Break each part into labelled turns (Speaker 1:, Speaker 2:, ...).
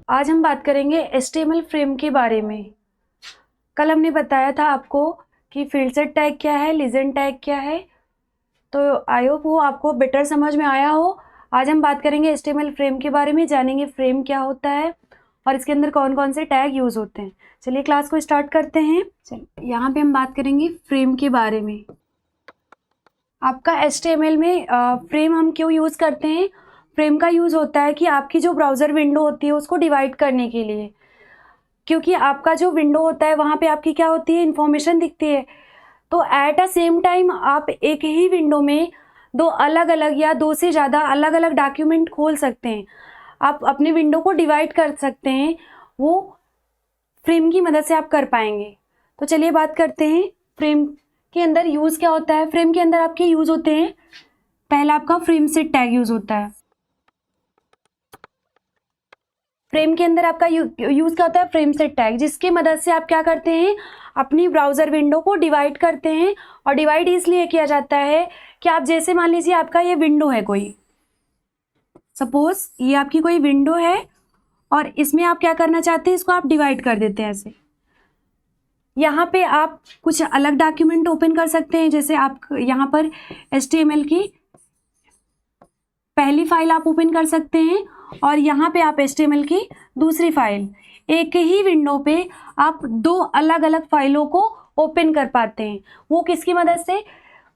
Speaker 1: आज हम बात करेंगे HTML फ्रेम के बारे में। कल हमने बताया था आपको कि फील्ड सेट टैग क्या है, लीजेंड टैग क्या है, तो आई होप वो आपको बेटर समझ में आया हो। आज हम बात करेंगे HTML फ्रेम के बारे में, जानेंगे फ्रेम क्या होता है और इसके अंदर कौन कौन से टैग यूज़ होते हैं। चलिए क्लास को स्टार्ट करते हैं। चलिए यहाँ पे हम बात करेंगे फ्रेम के बारे में। आपका HTML में फ्रेम हम क्यों यूज़ करते हैं? फ्रेम का यूज़ होता है कि आपकी जो ब्राउज़र विंडो होती है उसको डिवाइड करने के लिए, क्योंकि आपका जो विंडो होता है वहाँ पे आपकी क्या होती है, इन्फॉर्मेशन दिखती है। तो एट अ सेम टाइम आप एक ही विंडो में दो अलग अलग या दो से ज़्यादा अलग अलग डॉक्यूमेंट खोल सकते हैं। आप अपने विंडो को डिवाइड कर सकते हैं, वो फ्रेम की मदद से आप कर पाएंगे। तो चलिए बात करते हैं फ्रेम के अंदर यूज़ क्या होता है। फ्रेम के अंदर आपके यूज़ होते हैं, पहला आपका फ्रेम सेट टैग यूज़ होता है। फ्रेम के अंदर आपका यूज़ क्या होता है, फ्रेम सेट टैग, जिसकी मदद से आप क्या करते हैं, अपनी ब्राउज़र विंडो को डिवाइड करते हैं। और डिवाइड इसलिए किया जाता है कि आप जैसे मान लीजिए आपका ये विंडो है, कोई सपोज ये आपकी कोई विंडो है और इसमें आप क्या करना चाहते हैं, इसको आप डिवाइड कर देते हैं ऐसे। यहाँ पे आप कुछ अलग डॉक्यूमेंट ओपन कर सकते हैं, जैसे आप यहाँ पर HTML की पहली फाइल आप ओपन कर सकते हैं और यहाँ पे आप HTML की दूसरी फाइल, एक ही विंडो पे आप दो अलग अलग फाइलों को ओपन कर पाते हैं। वो किसकी मदद से,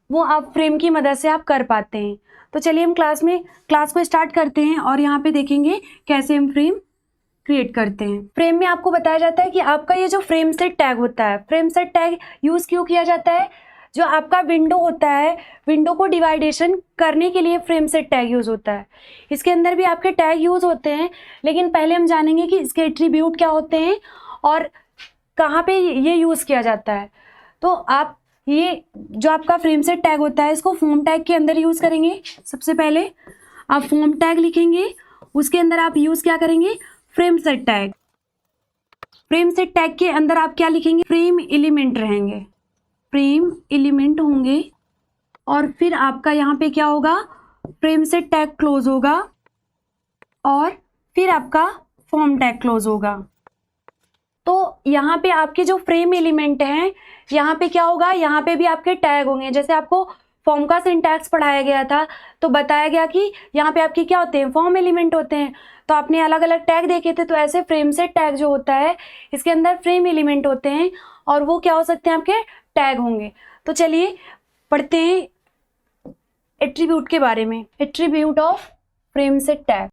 Speaker 1: वो आप फ्रेम की मदद से आप कर पाते हैं। तो चलिए हम क्लास को स्टार्ट करते हैं और यहाँ पे देखेंगे कैसे हम फ्रेम क्रिएट करते हैं। फ्रेम में आपको बताया जाता है कि आपका ये जो फ्रेम सेट टैग होता है, फ्रेम सेट टैग यूज़ क्यों किया जाता है, जो आपका विंडो होता है, विंडो को डिवाइडेशन करने के लिए फ्रेम सेट टैग यूज़ होता है। इसके अंदर भी आपके टैग यूज़ होते हैं, लेकिन पहले हम जानेंगे कि इसके एट्रीब्यूट क्या होते हैं और कहाँ पे ये यूज़ किया जाता है। तो आप ये जो आपका फ्रेम सेट टैग होता है, इसको फॉर्म टैग के अंदर यूज़ करेंगे। सबसे पहले आप फॉर्म टैग लिखेंगे, उसके अंदर आप यूज़ क्या करेंगे, frame set tag. Frame set tag के अंदर आप क्या लिखेंगे, फ्रेम एलिमेंट रहेंगे, फ्रेम एलिमेंट होंगे। और फिर आपका यहाँ पे क्या होगा, फ्रेम सेट टैग क्लोज होगा और फिर आपका फॉर्म टैग क्लोज होगा। तो यहाँ पे आपके जो फ्रेम एलिमेंट हैं, यहाँ पे क्या होगा, यहाँ पे भी आपके टैग होंगे। जैसे आपको फॉर्म का सिंटैक्स पढ़ाया गया था तो बताया गया कि यहाँ पे आपके क्या होते हैं, फॉर्म एलिमेंट होते हैं। तो आपने अलग अलग टैग देखे थे, तो ऐसे फ्रेम सेट टैग जो होता है इसके अंदर फ्रेम एलिमेंट होते हैं और वो क्या हो सकते हैं, आपके टैग होंगे। तो चलिए पढ़ते हैं एट्रीब्यूट के बारे में। Attribute of frame set tag.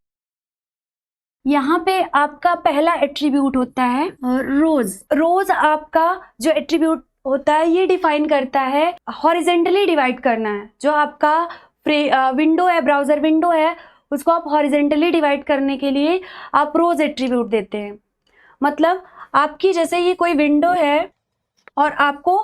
Speaker 1: यहाँ पे आपका पहला एट्रीब्यूट होता है रोज। रोज आपका जो एट्रीब्यूट होता है ये डिफाइन करता है हॉरिजेंटली डिवाइड करना है। जो आपका विंडो है, ब्राउजर विंडो है, उसको आप हॉरिजेंटली डिवाइड करने के लिए आप रोज एट्रीब्यूट देते हैं। मतलब आपकी जैसे ये कोई विंडो है और आपको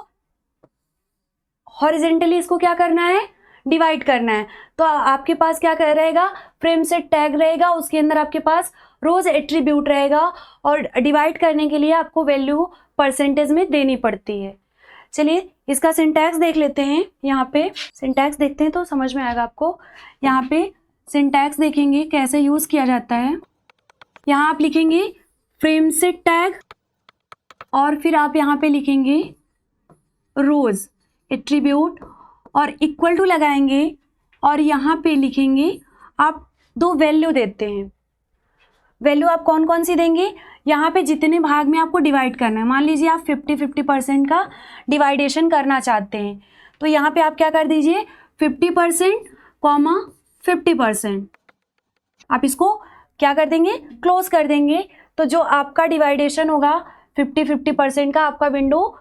Speaker 1: हॉरिजेंटली इसको क्या करना है, डिवाइड करना है, तो आपके पास क्या कर रहेगा, फ्रेम सेट टैग रहेगा, उसके अंदर आपके पास रोज एट्रीब्यूट रहेगा और डिवाइड करने के लिए आपको वैल्यू परसेंटेज में देनी पड़ती है। चलिए इसका सिंटैक्स देख लेते हैं। यहाँ पे सिंटैक्स देखते हैं तो समझ में आएगा आपको। यहाँ पे सिंटैक्स देखेंगे कैसे यूज़ किया जाता है। यहाँ आप लिखेंगे फ्रेम सेट टैग और फिर आप यहाँ पे लिखेंगे रोज एट्रीब्यूट और इक्वल टू लगाएंगे और यहाँ पे लिखेंगे आप दो वैल्यू देते हैं। वैल्यू आप कौन कौन सी देंगे, यहाँ पे जितने भाग में आपको डिवाइड करना है, मान लीजिए आप 50-50% का डिवाइडेशन करना चाहते हैं, तो यहाँ पे आप क्या कर दीजिए 50% कॉमा 50%, आप इसको क्या कर देंगे, क्लोज कर देंगे। तो जो आपका डिवाइडेशन होगा 50-50% का, आपका विंडो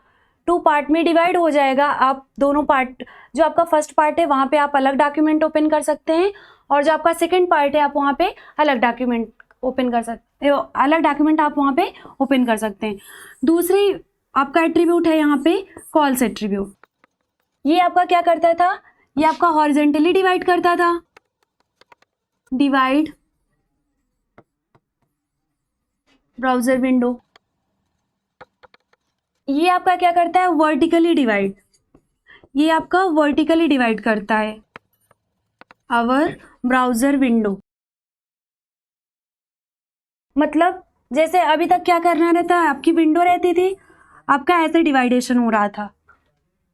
Speaker 1: 2 पार्ट में डिवाइड हो जाएगा। आप दोनों पार्ट, जो आपका फर्स्ट पार्ट है वहाँ पे आप अलग डॉक्यूमेंट ओपन कर सकते हैं और जो आपका सेकंड पार्ट है आप वहाँ पे अलग डॉक्यूमेंट ओपन कर सकते हो, अलग डॉक्यूमेंट आप वहाँ पे ओपन कर सकते हैं। दूसरी आपका एट्रीब्यूट है यहाँ पे कॉल्स एट्रीब्यूट। ये आपका क्या करता था, ये आपका हॉरिजेंटली डिवाइड करता था, डिवाइड ब्राउजर विंडो। ये आपका क्या करता है, वर्टिकली डिवाइड, ये आपका वर्टिकली डिवाइड करता है आवर ब्राउजर विंडो। मतलब जैसे अभी तक क्या करना रहता है, आपकी विंडो रहती थी, आपका ऐसे डिवाइडेशन हो रहा था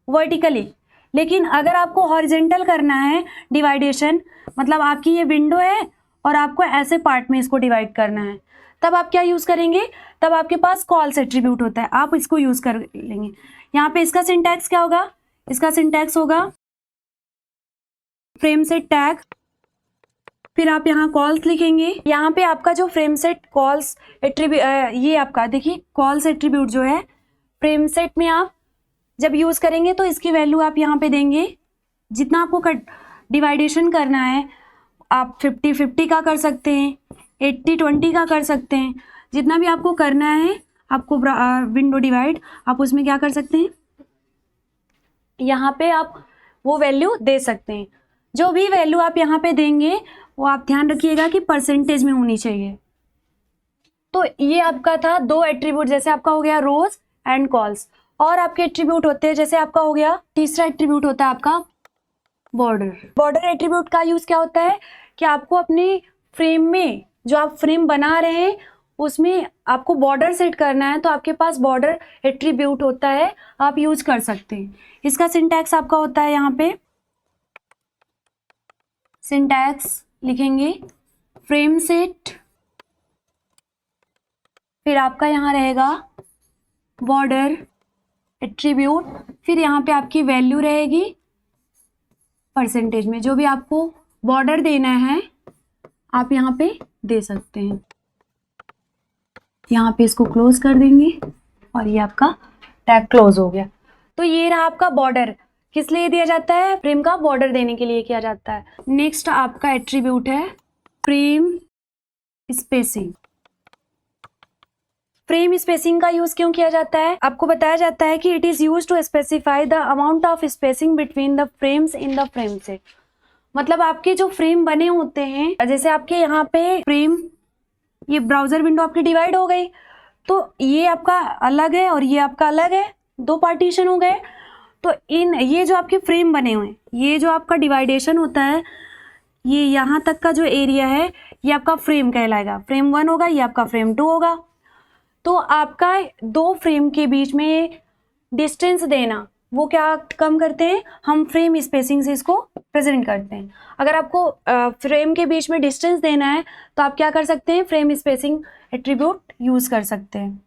Speaker 1: वर्टिकली, लेकिन अगर आपको हॉरिजेंटल करना है डिवाइडेशन, मतलब आपकी ये विंडो है और आपको ऐसे पार्ट में इसको डिवाइड करना है, तब आप क्या यूज़ करेंगे, तब आपके पास कॉल्स एट्रीब्यूट होता है, आप इसको यूज़ कर लेंगे। यहाँ पे इसका सिंटैक्स क्या होगा, इसका सिंटैक्स होगा फ्रेम सेट टैग, फिर आप यहाँ कॉल्स लिखेंगे। यहाँ पे आपका जो फ्रेम सेट कॉल्स एट्रीब्यूट, ये आपका देखिए कॉल्स एट्रीब्यूट जो है फ्रेम सेट में आप जब यूज़ करेंगे तो इसकी वैल्यू आप यहाँ पे देंगे, जितना आपको डिवाइडेशन करना है आप 50-50 का कर सकते हैं, 80-20 का कर सकते हैं, जितना भी आपको करना है आपको विंडो डिवाइड, आप उसमें क्या कर सकते हैं, यहाँ पे आप वो वैल्यू दे सकते हैं। जो भी वैल्यू आप यहाँ पे देंगे वो आप ध्यान रखिएगा कि परसेंटेज में होनी चाहिए। तो ये आपका था दो एट्रीब्यूट, जैसे आपका हो गया रोज एंड कॉल्स, और आपके एट्रीब्यूट होते हैं, जैसे आपका हो गया तीसरा एट्रीब्यूट होता है आपका बॉर्डर। बॉर्डर एट्रीब्यूट का यूज क्या होता है कि आपको अपने फ्रेम में जो आप फ्रेम बना रहे हैं उसमें आपको बॉर्डर सेट करना है, तो आपके पास बॉर्डर एट्रीब्यूट होता है, आप यूज कर सकते हैं। इसका सिंटैक्स आपका होता है, यहाँ पे सिंटैक्स लिखेंगे फ्रेम सेट, फिर आपका यहाँ रहेगा बॉर्डर एट्रीब्यूट, फिर यहाँ पे आपकी वैल्यू रहेगी परसेंटेज में, जो भी आपको बॉर्डर देना है आप यहाँ पे दे सकते हैं। यहाँ पे इसको क्लोज कर देंगे और ये आपका टैग क्लोज हो गया। तो ये रहा आपका बॉर्डर, किस लिए दिया जाता है, फ्रेम का बॉर्डर देने के लिए किया जाता है। नेक्स्ट आपका एट्रीब्यूट है फ्रेम स्पेसिंग। फ्रेम स्पेसिंग का यूज क्यों किया जाता है, आपको बताया जाता है कि it is use to specify the amount of spacing between the frames in the frame set. मतलब आपके जो फ्रेम बने होते हैं, जैसे आपके यहाँ पे फ्रेम, ये ब्राउजर विंडो आपकी डिवाइड हो गई, तो ये आपका अलग है और ये आपका अलग है, दो पार्टीशन हो गए। तो इन ये जो आपके फ्रेम बने हुए हैं, ये जो आपका डिवाइडेशन होता है, ये यहाँ तक का जो एरिया है ये आपका फ्रेम कहलाएगा, फ्रेम 1 होगा, ये आपका फ्रेम 2 होगा। तो आपका दो फ्रेम के बीच में डिस्टेंस देना, वो क्या कम करते हैं, हम फ्रेम स्पेसिंग से इसको प्रेजेंट करते हैं। अगर आपको फ्रेम के बीच में डिस्टेंस देना है तो आप क्या कर सकते हैं, फ्रेम स्पेसिंग एट्रीब्यूट यूज कर सकते हैं।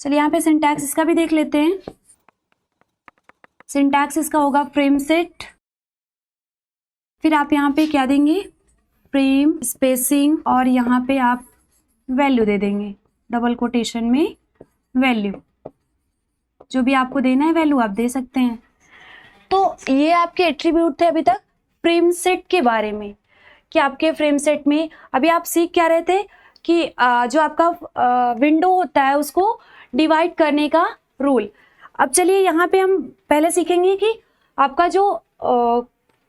Speaker 1: चलिए यहाँ पे सिंटैक्स इसका भी देख लेते हैं। सिंटैक्स इसका होगा फ्रेम सेट, फिर आप यहाँ पे क्या देंगे, फ्रेम स्पेसिंग, और यहाँ पे आप वैल्यू दे देंगे, डबल कोटेशन में वैल्यू, जो भी आपको देना है वैल्यू आप दे सकते हैं। तो ये आपके एट्रीब्यूट थे अभी तक फ्रेम सेट के बारे में, कि आपके फ्रेम सेट में अभी आप सीख क्या रहे थे कि जो आपका विंडो होता है उसको डिवाइड करने का रूल। अब चलिए यहाँ पे हम पहले सीखेंगे कि आपका जो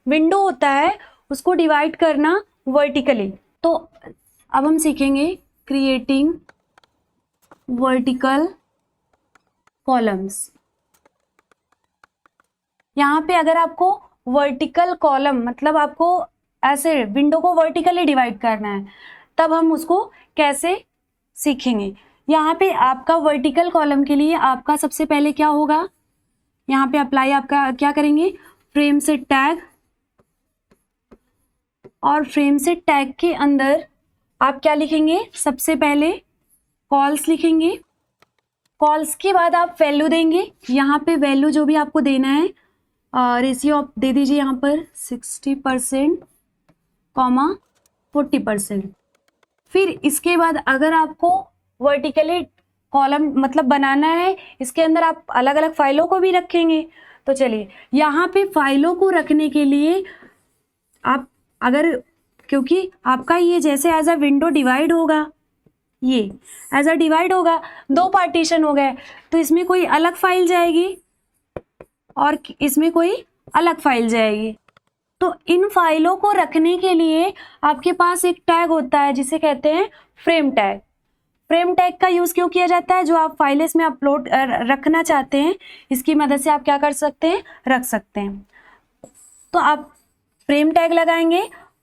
Speaker 1: विंडो होता है उसको डिवाइड करना वर्टिकली। तो अब हम सीखेंगे क्रिएटिंग वर्टिकल कॉलम्स। यहाँ पे अगर आपको वर्टिकल कॉलम, मतलब आपको ऐसे विंडो को वर्टिकली डिवाइड करना है, तब हम उसको कैसे सीखेंगे। यहाँ पे आपका वर्टिकल कॉलम के लिए आपका सबसे पहले क्या होगा, यहाँ पे अप्लाई आपका क्या करेंगे, फ्रेम सेट टैग, और फ्रेम सेट टैग के अंदर आप क्या लिखेंगे, सबसे पहले कॉल्स लिखेंगे। कॉल्स के बाद आप वैल्यू देंगे, यहाँ पे वैल्यू जो भी आपको देना है, रेशियो आप दे दीजिए यहाँ पर 60%, 40%। फिर इसके बाद अगर आपको वर्टिकली कॉलम मतलब बनाना है, इसके अंदर आप अलग अलग फाइलों को भी रखेंगे। तो चलिए यहाँ पे फाइलों को रखने के लिए आप अगर, क्योंकि आपका ये जैसे एज अ विंडो डिवाइड होगा, ये एज अ डिवाइड होगा, दो पार्टीशन हो गए, तो इसमें कोई अलग फाइल जाएगी और इसमें कोई अलग फाइल जाएगी। तो इन फाइलों को रखने के लिए आपके पास एक टैग होता है जिसे कहते हैं फ्रेम टैग। फ्रेम टैग का यूज क्यों किया जाता है, जो आप फाइल इसमें अपलोड रखना चाहते हैं, इसकी मदद से आप क्या कर सकते हैं, रख सकते हैं। तो आप फ्रेम टैग लगाएंगे।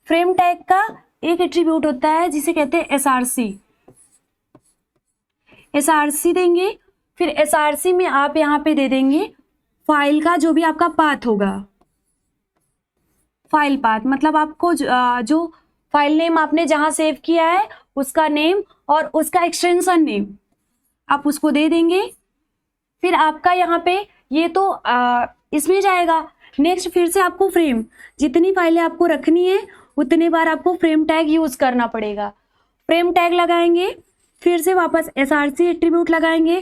Speaker 1: फ्रेम टैग का एक एट्रीब्यूट होता है जिसे कहते हैं SRC, SRC देंगे, फिर SRC में आप यहाँ पे दे देंगे फाइल का जो भी आपका पाथ होगा, फाइल पाथ मतलब आपको जो फाइल नेम आपने जहाँ सेव किया है उसका नेम और उसका एक्सटेंशन नेम आप उसको दे देंगे। फिर आपका यहाँ पे ये तो इसमें जाएगा। नेक्स्ट फिर से आपको फ्रेम, जितनी फाइलें आपको रखनी है उतनी बार आपको फ्रेम टैग यूज़ करना पड़ेगा। फ्रेम टैग लगाएंगे, फिर से वापस SRC एट्रीब्यूट लगाएंगे,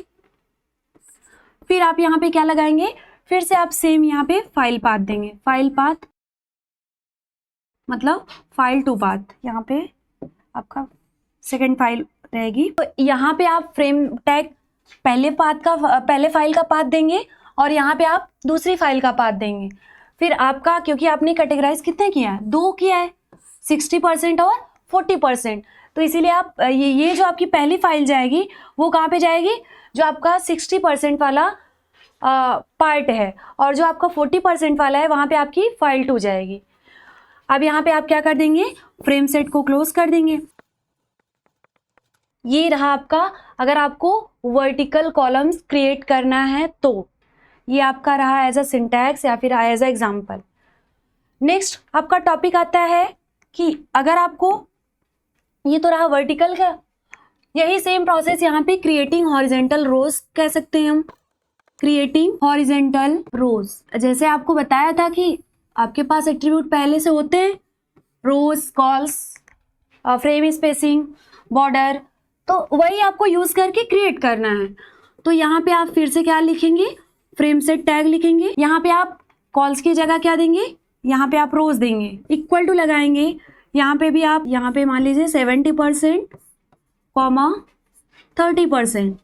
Speaker 1: फिर आप यहाँ पे क्या लगाएंगे, फिर से आप सेम यहाँ पे फाइल पाथ देंगे। फाइल पाथ मतलब फाइल टू पाथ, यहाँ पे आपका सेकेंड फाइल रहेगी। तो यहाँ पे आप फ्रेम टैग पहले फाइल का पाथ देंगे और यहाँ पे आप दूसरी फाइल का पाथ देंगे। फिर आपका, क्योंकि आपने कैटेगराइज कितने किया है, 2 किया है, 60% और 40%, तो इसीलिए आप ये जो आपकी पहली फाइल जाएगी वो कहाँ पे जाएगी, जो आपका 60% वाला पार्ट है, और जो आपका 40% वाला है वहाँ पे आपकी फाइल 2 जाएगी। अब यहाँ पे आप क्या कर देंगे, फ्रेम सेट को क्लोज कर देंगे। ये रहा आपका, अगर आपको वर्टिकल कॉलम्स क्रिएट करना है तो ये आपका रहा एज अ सिंटैक्स या फिर एज अ एग्जाम्पल। नेक्स्ट आपका टॉपिक आता है कि अगर आपको, ये तो रहा वर्टिकल का, यही सेम प्रोसेस यहाँ पे क्रिएटिंग हॉरिजेंटल रोज कह सकते हैं हम। क्रिएटिंग हॉरिजेंटल रोज, जैसे आपको बताया था कि आपके पास एट्रीब्यूट पहले से होते हैं, रोज, कॉल्स, फ्रेम स्पेसिंग, बॉर्डर, तो वही आपको यूज़ करके क्रिएट करना है। तो यहाँ पे आप फिर से क्या लिखेंगे, फ्रेम सेट टैग लिखेंगे। यहाँ पे आप कॉल्स की जगह क्या देंगे, यहाँ पे आप रोज देंगे, इक्वल टू लगाएंगे। यहाँ पे भी आप, यहाँ पे मान लीजिए 70%, 30%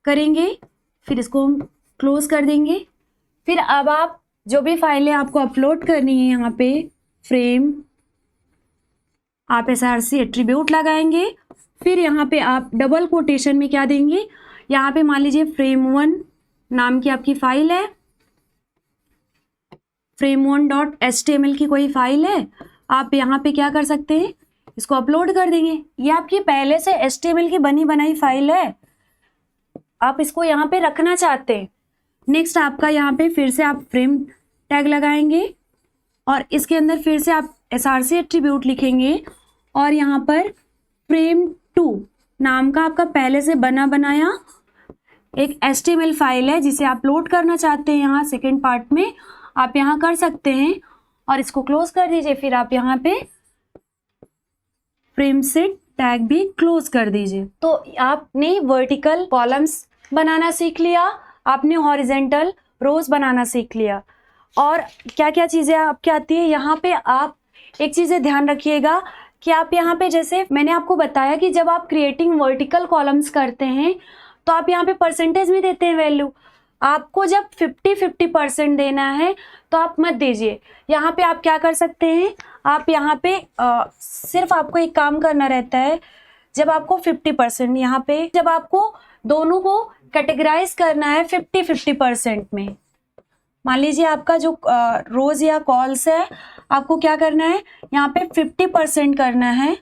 Speaker 1: करेंगे, फिर इसको हम क्लोज कर देंगे। फिर अब आप जो भी फाइलें आपको अपलोड करनी है, यहाँ पे फ्रेम, आप SRC एट्रीब्यूट लगाएंगे। फिर यहाँ पे आप डबल कोटेशन में क्या देंगे, यहाँ पे मान लीजिए frame1 नाम की आपकी फाइल है, frame1.html की कोई फाइल है, आप यहाँ पे क्या कर सकते हैं, इसको अपलोड कर देंगे। ये आपकी पहले से HTML की बनी बनाई फाइल है, आप इसको यहाँ पे रखना चाहते हैं। नेक्स्ट आपका यहाँ पे फिर से आप फ्रेम टैग लगाएंगे और इसके अंदर फिर से आप SRC एट्रीब्यूट लिखेंगे और यहाँ पर frame2 नाम का आपका पहले से बना बनाया एक HTML फाइल है जिसे आप लोड करना चाहते हैं। यहाँ सेकेंड पार्ट में आप यहाँ कर सकते हैं और इसको क्लोज कर दीजिए। फिर आप यहाँ पे फ्रेम सेट टैग भी क्लोज कर दीजिए। तो आपने वर्टिकल कॉलम्स बनाना सीख लिया, आपने हॉरिजेंटल रोज बनाना सीख लिया, और क्या क्या चीज़ें आपकी आती है। यहाँ पे आप एक चीज़ें ध्यान रखिएगा कि आप यहाँ पे, जैसे मैंने आपको बताया कि जब आप क्रिएटिंग वर्टिकल कॉलम्स करते हैं तो आप यहाँ पे परसेंटेज में देते हैं वैल्यू। आपको जब 50-50% देना है तो आप मत दीजिए। यहाँ पे आप क्या कर सकते हैं, आप यहाँ पे सिर्फ आपको एक काम करना रहता है, जब आपको 50%, यहाँ पे जब आपको दोनों को कैटेगराइज करना है 50-50% में, मान लीजिए आपका जो रोज या कॉल्स है, आपको क्या करना है, यहाँ पे 50% करना है,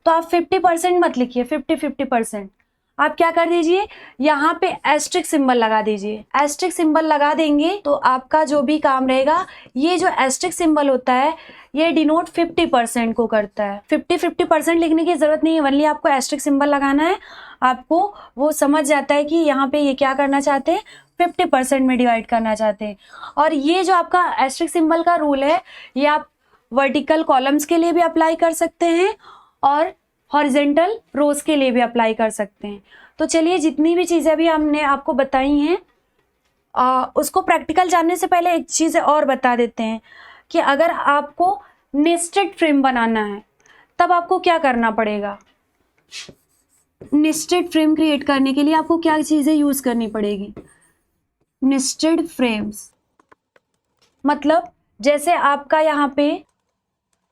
Speaker 1: तो आप 50% मत लिखिए, 50-50%। आप क्या कर दीजिए, यहाँ पे एस्ट्रिक सिंबल लगा दीजिए। एस्ट्रिक सिंबल लगा देंगे तो आपका जो भी काम रहेगा, ये जो एस्ट्रिक सिंबल होता है ये डिनोट 50% को करता है। 50-50% लिखने की ज़रूरत नहीं है, ओनली आपको एस्ट्रिक सिंबल लगाना है, आपको वो समझ जाता है कि यहाँ पे ये क्या करना चाहते हैं, 50% में डिवाइड करना चाहते हैं। और ये जो आपका एस्ट्रिक सिंबल का रूल है, ये आप वर्टिकल कॉलम्स के लिए भी अप्लाई कर सकते हैं और हॉरिजेंटल रोज के लिए भी अप्लाई कर सकते हैं। तो चलिए, जितनी भी चीज़ें अभी हमने आपको बताई हैं, उसको प्रैक्टिकल जानने से पहले एक चीज़ और बता देते हैं कि अगर आपको नेस्टेड फ्रेम बनाना है तब आपको क्या करना पड़ेगा। नेस्टेड फ्रेम क्रिएट करने के लिए आपको क्या चीज़ें यूज़ करनी पड़ेगी। नेस्टेड फ्रेम्स मतलब जैसे आपका यहाँ पे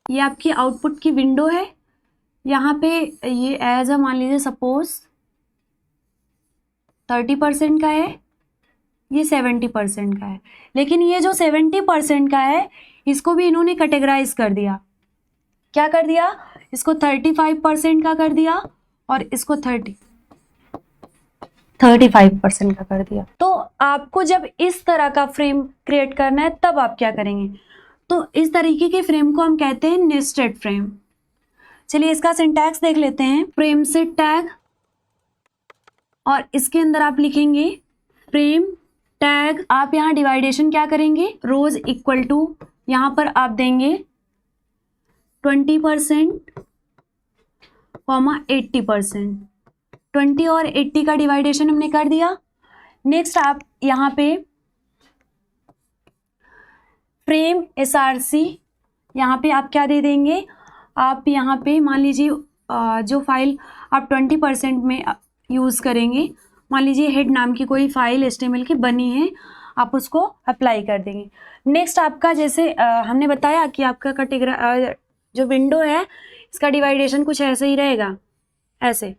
Speaker 1: ये आपकी आउटपुट की विंडो है, यहाँ पे ये एज अ मान लीजिए सपोज 30% का है, ये 70% का है, लेकिन ये जो 70% का है इसको भी इन्होंने कैटेगराइज कर दिया। क्या कर दिया, इसको 35% का कर दिया और इसको 30। 35% का कर दिया। तो आपको जब इस तरह का फ्रेम क्रिएट करना है तब आप क्या करेंगे, तो इस तरीके के फ्रेम को हम कहते हैं नेस्टेड फ्रेम। चलिए इसका सिंटैक्स देख लेते हैं। फ्रेम से टैग, और इसके अंदर आप लिखेंगे फ्रेम टैग। आप यहाँ डिवाइडेशन क्या करेंगे, रोज इक्वल टू, यहाँ पर आप देंगे 20% 80%। 20 और 80 का डिवाइडेशन हमने कर दिया। नेक्स्ट आप यहाँ पे फ्रेम SRC, यहाँ पे आप क्या दे देंगे, आप यहाँ पे मान लीजिए जो फाइल आप 20% में यूज़ करेंगे, मान लीजिए हेड नाम की कोई फाइल HTML की बनी है, आप उसको अप्लाई कर देंगे। नेक्स्ट आपका जैसे हमने बताया कि आपका कैटेगरी जो विंडो है इसका डिवाइडेशन कुछ ऐसे ही रहेगा। ऐसे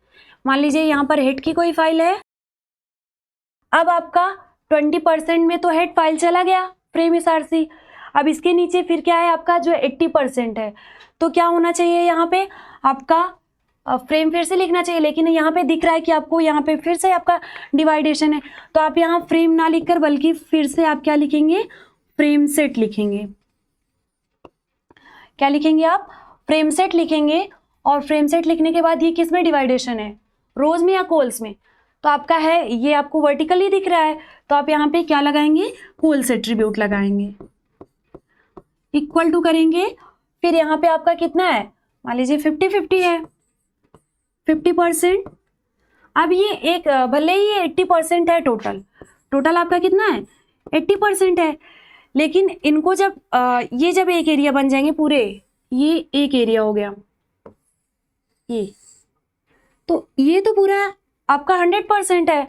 Speaker 1: मान लीजिए यहाँ पर हेड की कोई फाइल है, अब आपका 20% में तो हेड फाइल चला गया फ्रेम SRC। अब इसके नीचे फिर क्या है, आपका जो 80% है, तो क्या होना चाहिए, यहाँ पे आपका फ्रेम फिर से लिखना चाहिए, लेकिन यहाँ पे दिख रहा है कि आपको यहाँ पे फिर से आपका डिवाइडेशन है, तो आप यहाँ फ्रेम ना लिखकर बल्कि फिर से आप क्या लिखेंगे, फ्रेम सेट लिखेंगे। क्या लिखेंगे आप, फ्रेम सेट लिखेंगे। और फ्रेम सेट लिखने के बाद ये किस में डिवाइडेशन है, रोज में या कॉल्स में, तो आपका है ये आपको वर्टिकली दिख रहा है, तो आप यहाँ पे क्या लगाएंगे, कॉल्स एट्रीब्यूट लगाएंगे, इक्वल टू करेंगे। फिर यहाँ पे आपका कितना है, मान लीजिए 50-50 है, 50%। अब ये एक भले ही ये 80% है, टोटल आपका कितना है 80% है, लेकिन इनको जब ये जब एक एरिया बन जाएंगे पूरे, ये एक एरिया हो गया, ये तो पूरा आपका 100% है,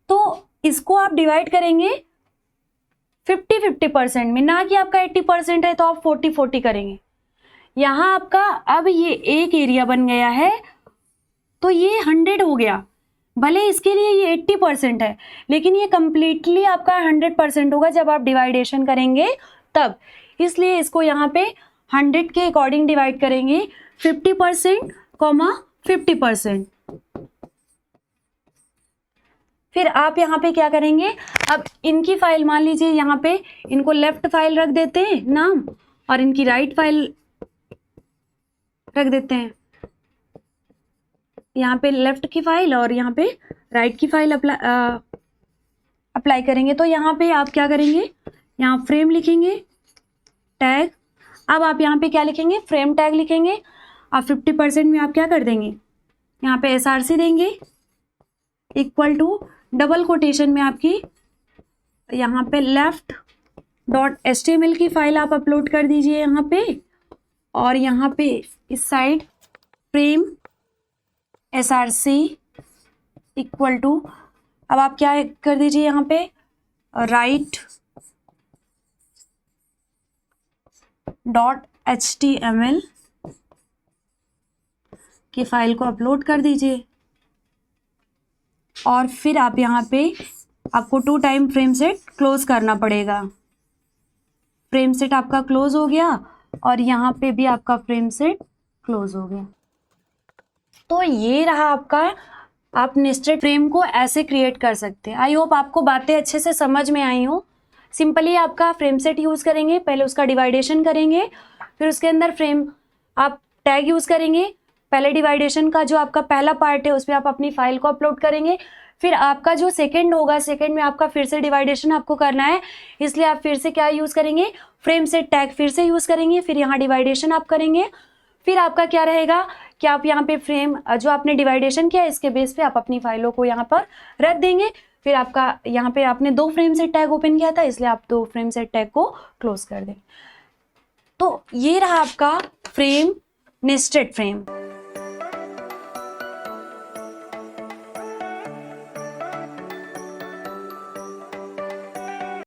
Speaker 1: तो इसको आप डिवाइड करेंगे 50-50% में, ना कि आपका 80% है तो आप 40-40 करेंगे। यहाँ आपका अब ये एक एरिया बन गया है तो ये 100 हो गया, भले इसके लिए ये 80% है, लेकिन ये कंप्लीटली आपका 100% होगा जब आप डिवाइडेशन करेंगे तब, इसलिए इसको यहाँ पे 100 के अकॉर्डिंग डिवाइड करेंगे, 50%, 50%। फिर आप यहाँ पे क्या करेंगे, अब इनकी फाइल मान लीजिए यहाँ पे इनको लेफ्ट फाइल रख देते हैं नाम, और इनकी राइट फाइल रख देते हैं, यहाँ पे लेफ्ट की फाइल और यहाँ पे राइट की फाइल अप्लाई करेंगे। तो यहाँ पे आप क्या करेंगे, यहाँ फ्रेम लिखेंगे टैग, अब आप यहाँ पे क्या लिखेंगे, फ्रेम टैग लिखेंगे। अब 50% में आप क्या कर देंगे, यहाँ पे SRC देंगे, इक्वल टू डबल कोटेशन में आपकी यहाँ पे left.html की फाइल आप अपलोड कर दीजिए यहाँ पे, और यहाँ पे इस side frame SRC equal to, अब आप क्या कर दीजिए यहाँ पे write.html की फाइल को अपलोड कर दीजिए। और फिर आप यहाँ पे आपको 2 टाइम फ्रेम सेट क्लोज करना पड़ेगा। फ्रेम सेट आपका क्लोज हो गया और यहाँ पे भी आपका फ्रेम सेट क्लोज हो गया। तो ये रहा आपका, आप नेस्टेड फ्रेम को ऐसे क्रिएट कर सकते हैं। आई होप आपको बातें अच्छे से समझ में आई हो। सिंपली आपका फ्रेम सेट यूज़ करेंगे, पहले उसका डिवाइडेशन करेंगे, फिर उसके अंदर फ्रेम आप टैग यूज़ करेंगे, पहले डिवाइडेशन का जो आपका पहला पार्ट है उस पर आप अपनी फाइल को अपलोड करेंगे, फिर आपका जो सेकंड होगा, सेकंड में आपका फिर से डिवाइडेशन आपको करना है, इसलिए आप फिर से क्या यूज़ करेंगे, फ्रेम सेट टैग फिर से यूज़ करेंगे, फिर यहाँ डिवाइडेशन आप करेंगे। फिर आपका क्या रहेगा कि आप यहाँ पे फ्रेम जो आपने डिवाइडेशन किया इसके बेस पे आप अपनी फाइलों को यहाँ पर रख देंगे। फिर आपका यहाँ पे आपने 2 फ्रेम सेट टैग ओपन किया था, इसलिए आप 2 फ्रेम सेट टैग को क्लोज कर दें। तो ये रहा आपका फ्रेम नेस्टेड फ्रेम।